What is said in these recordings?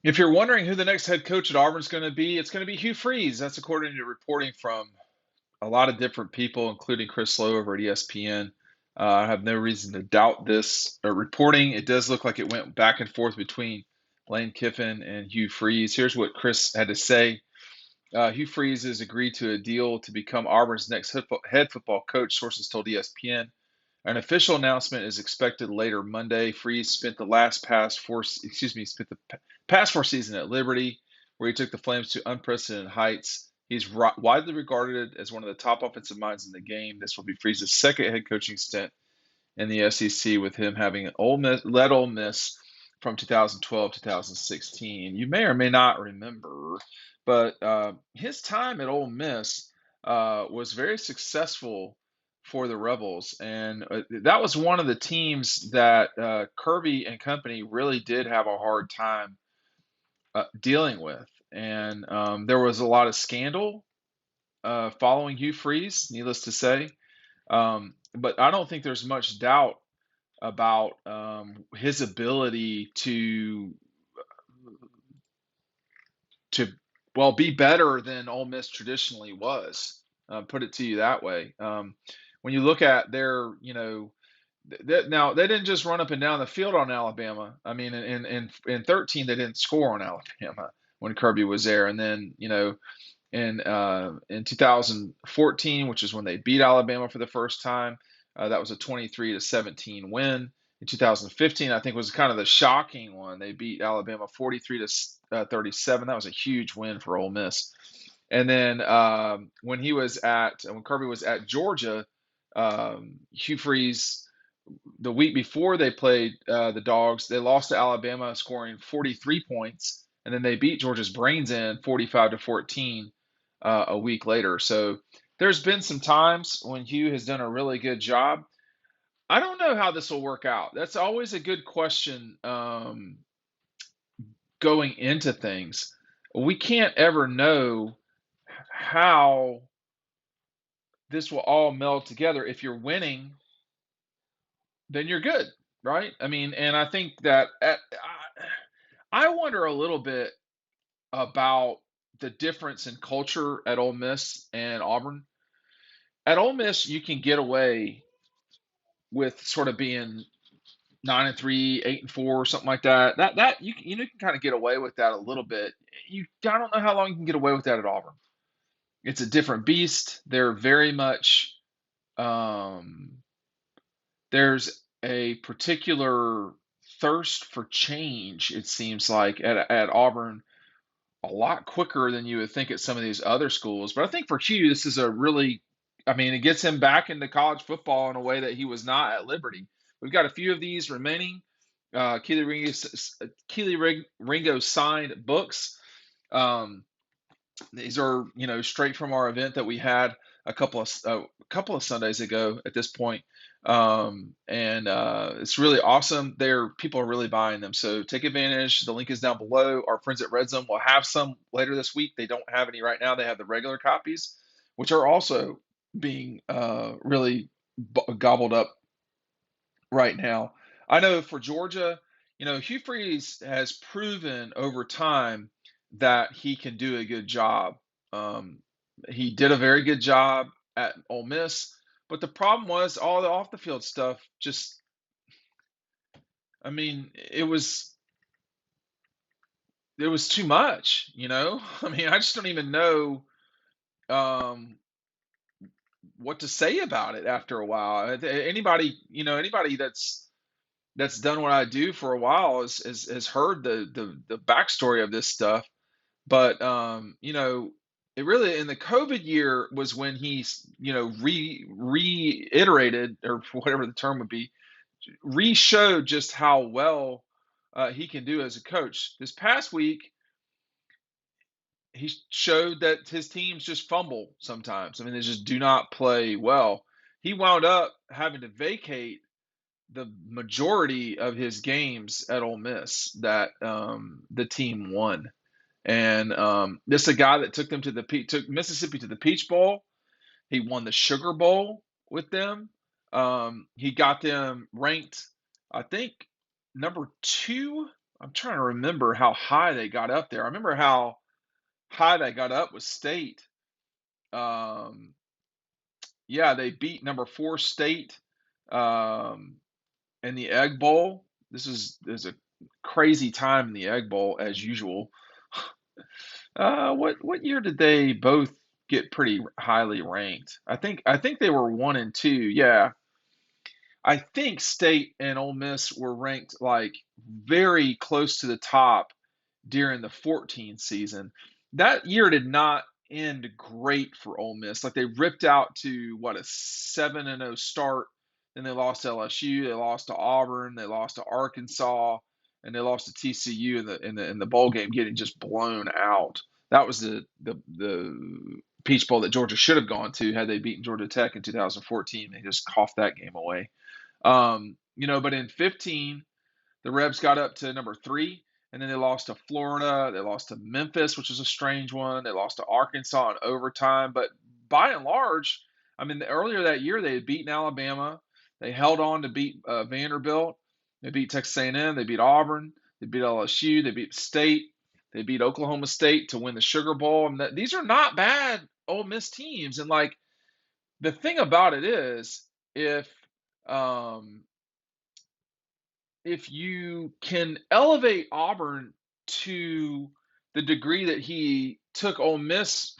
If you're wondering who the next head coach at Auburn is going to be, it's going to be Hugh Freeze. That's according to reporting from a lot of different people, including Chris Lowe over at ESPN. I have no reason to doubt this reporting. It does look like it went back and forth between Lane Kiffin and Hugh Freeze. Here's what Chris had to say. Hugh Freeze has agreed to a deal to become Auburn's next head football coach, sources told ESPN. An official announcement is expected later Monday. Freeze spent the past four seasons at Liberty, where he took the Flames to unprecedented heights. He's widely regarded as one of the top offensive minds in the game. This will be Freeze's second head coaching stint in the SEC, with him having led Ole Miss from 2012 to 2016. You may or may not remember, but his time at Ole Miss was very successful for the Rebels, and that was one of the teams that Kirby and company really did have a hard time dealing with. And there was a lot of scandal following Hugh Freeze, needless to say. But I don't think there's much doubt about his ability to be better than Ole Miss traditionally was. Put it to you that way. When you look at their, now they didn't just run up and down the field on Alabama. I mean, in 13 they didn't score on Alabama when Kirby was there, and then in 2014, which is when they beat Alabama for the first time, that was a 23-17 win. In 2015, I think was kind of the shocking one. They beat Alabama 43-37. That was a huge win for Ole Miss. And then when Kirby was at Georgia, Hugh Freeze, the week before they played the Dogs, they lost to Alabama, scoring 43 points, and then they beat Georgia's brains in 45-14 a week later. So there's been some times when Hugh has done a really good job. I don't know how this will work out. That's always a good question going into things. We can't ever know how this will all meld together. If you're winning, then you're good, right? I mean, and I think that I wonder a little bit about the difference in culture at Ole Miss and Auburn. At Ole Miss, you can get away with sort of being 9-3, 8-4, something like that. That you can kind of get away with that a little bit. I don't know how long you can get away with that at Auburn. It's a different beast. They're very much um, there's a particular thirst for change. It seems like at Auburn a lot quicker than you would think at some of these other schools. But I think for Hugh, this is a really, I mean, it gets him back into college football in a way that he was not at Liberty. We've got a few of these remaining. Ringo signed books. Um, these are, straight from our event that we had a couple of Sundays ago at this point. And it's really awesome. People are really buying them, so take advantage. The link is down below. Our friends at Red Zone will have some later this week. They don't have any right now. They have the regular copies, which are also being really gobbled up right now. I know for Georgia, Hugh Freeze has proven over time that he can do a good job. Um, he did a very good job at Ole Miss, but the problem was all the off the field stuff. Just, I mean, it was too much. I mean, I just don't even know um, what to say about it after a while. Anybody that's done what I do for a while has heard the backstory of this stuff. But it really in the COVID year was when he reiterated, or whatever the term would be, re-showed just how well he can do as a coach. This past week, he showed that his teams just fumble sometimes. I mean, they just do not play well. He wound up having to vacate the majority of his games at Ole Miss that the team won. And this is a guy that took Mississippi to the Peach Bowl. He won the Sugar Bowl with them. He got them ranked, I think, number two I'm trying to remember how high they got up there. I remember how high they got up with State. Um, yeah, they beat number 4 State um, in the Egg Bowl. This is a crazy time in the Egg Bowl as usual. What year did they both get pretty highly ranked? I think they were 1 and 2. Yeah, I think State and Ole Miss were ranked like very close to the top during the 14 season. That year did not end great for Ole Miss. Like they ripped out to what a 7-0 start, then they lost to LSU, they lost to Auburn, they lost to Arkansas, and they lost to TCU in the bowl game, getting just blown out. That was the Peach Bowl that Georgia should have gone to had they beaten Georgia Tech in 2014. They just coughed that game away. But in 15, the Rebs got up to number 3, and then they lost to Florida. They lost to Memphis, which is a strange one. They lost to Arkansas in overtime. But by and large, I mean, earlier that year they had beaten Alabama. They held on to beat Vanderbilt. They beat Texas A&M. They beat Auburn. They beat LSU. They beat State. They beat Oklahoma State to win the Sugar Bowl. And these are not bad Ole Miss teams. And like the thing about it is, if um, if you can elevate Auburn to the degree that he took Ole Miss,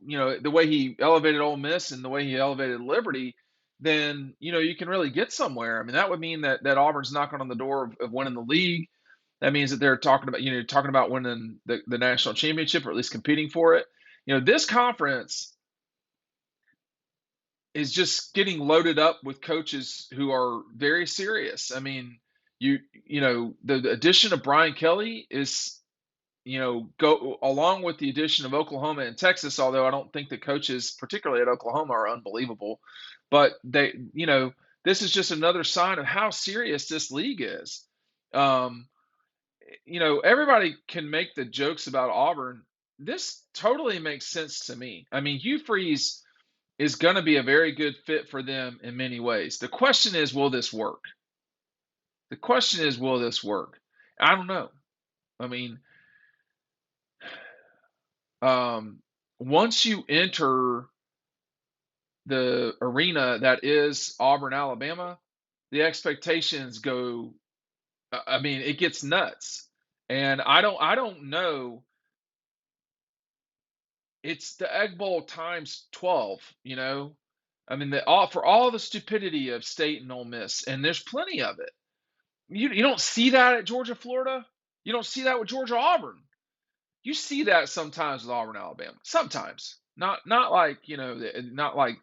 the way he elevated Ole Miss and the way he elevated Liberty, then you can really get somewhere. I mean, that would mean that Auburn's knocking on the door of winning the league. That means that they're talking about winning the national championship, or at least competing for it. This conference is just getting loaded up with coaches who are very serious. I mean, the addition of Brian Kelly is, go along with the addition of Oklahoma and Texas, although I don't think the coaches, particularly at Oklahoma, are unbelievable. But this is just another sign of how serious this league is. Um, Everybody can make the jokes about Auburn. This totally makes sense to me. I mean, Hugh Freeze is going to be a very good fit for them in many ways. The question is, will this work? The question is, will this work? I don't know. I mean, once you enter the arena that is Auburn, Alabama, the expectations go. I mean, it gets nuts, and I don't know. It's the Egg Bowl times 12. I mean, for all the stupidity of State and Ole Miss, and there's plenty of it. You don't see that at Georgia, Florida. You don't see that with Georgia, Auburn. You see that sometimes with Auburn, Alabama. Sometimes, not like not like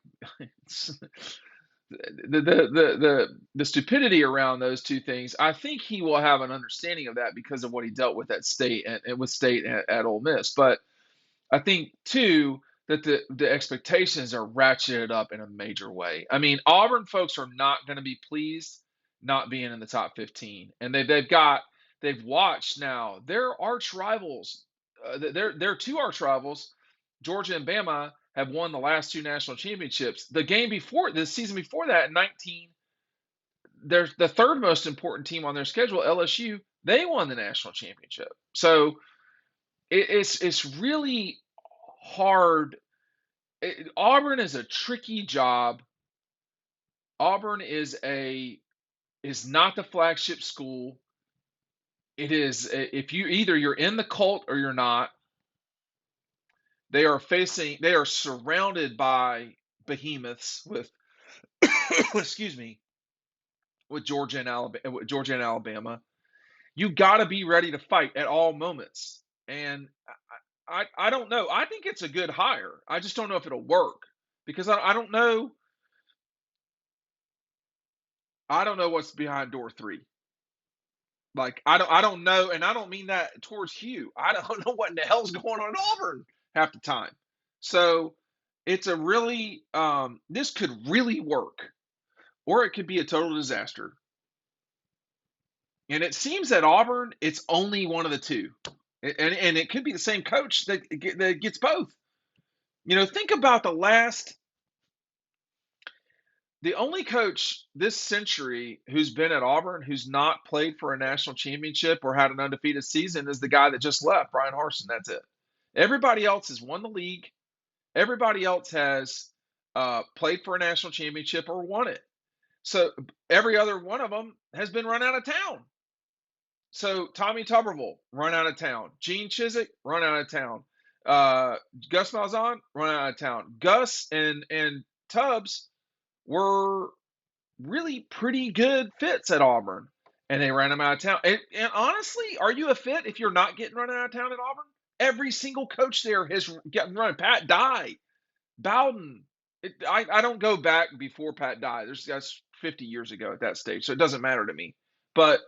the stupidity around those two things. I think he will have an understanding of that because of what he dealt with at State and with State at Ole Miss. But I think too that the expectations are ratcheted up in a major way. I mean, Auburn folks are not going to be pleased not being in the top 15, and they've watched now their arch rivals. Their two arch rivals, Georgia and Bama, have won the last 2 national championships. The season before that, in 19, they're the third most important team on their schedule, LSU. They won the national championship. So it's really hard. Auburn is a tricky job. Auburn is not the flagship school. It is, if you're in the cult or you're not. They are surrounded by behemoths with excuse me, with Georgia and Alabama. You got to be ready to fight at all moments. And I don't know. I think it's a good hire. I just don't know if it'll work because I don't know. I don't know what's behind door 3. Like I don't know, and I don't mean that towards Hugh. I don't know what in the hell's going on in Auburn half the time. So it's a really this could really work, or it could be a total disaster. And it seems that Auburn, it's only one of the two, and it could be the same coach that gets both. Think about the last The only coach this century who's been at Auburn who's not played for a national championship or had an undefeated season is the guy that just left, Brian Harsin. That's it. Everybody else has won the league. Everybody else has played for a national championship or won it. So every other one of them has been run out of town. So Tommy Tuberville, run out of town. Gene Chizik, run out of town. Gus Malzahn, run out of town. Gus and Tubbs were really pretty good fits at Auburn, and they ran them out of town. And honestly, are you a fit if you're not getting run out of town at Auburn? Every single coach there has gotten run. Pat Dye, Bowden. I don't go back before Pat Dye. That's 50 years ago at that stage, so it doesn't matter to me. But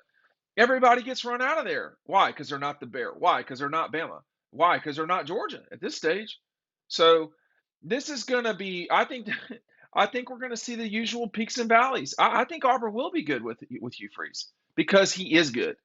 everybody gets run out of there. Why? Because they're not the Bear. Why? Because they're not Bama. Why? Because they're not Georgia at this stage. So this is going to be. I think. I think we're going to see the usual peaks and valleys. I think Auburn will be good with Hugh Freeze because he is good,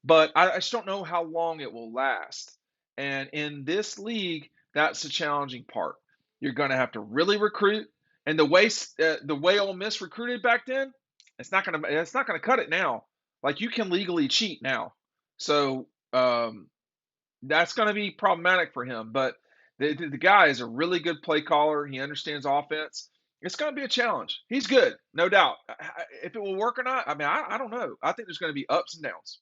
but I just don't know how long it will last. And in this league, that's the challenging part. You're going to have to really recruit, and the way Ole Miss recruited back then, it's not going to cut it now. Like you can legally cheat now, so that's going to be problematic for him. But the guy is a really good play caller. He understands offense. It's going to be a challenge. He's good, no doubt. If it will work or not, I mean, I don't know. I think there's going to be ups and downs.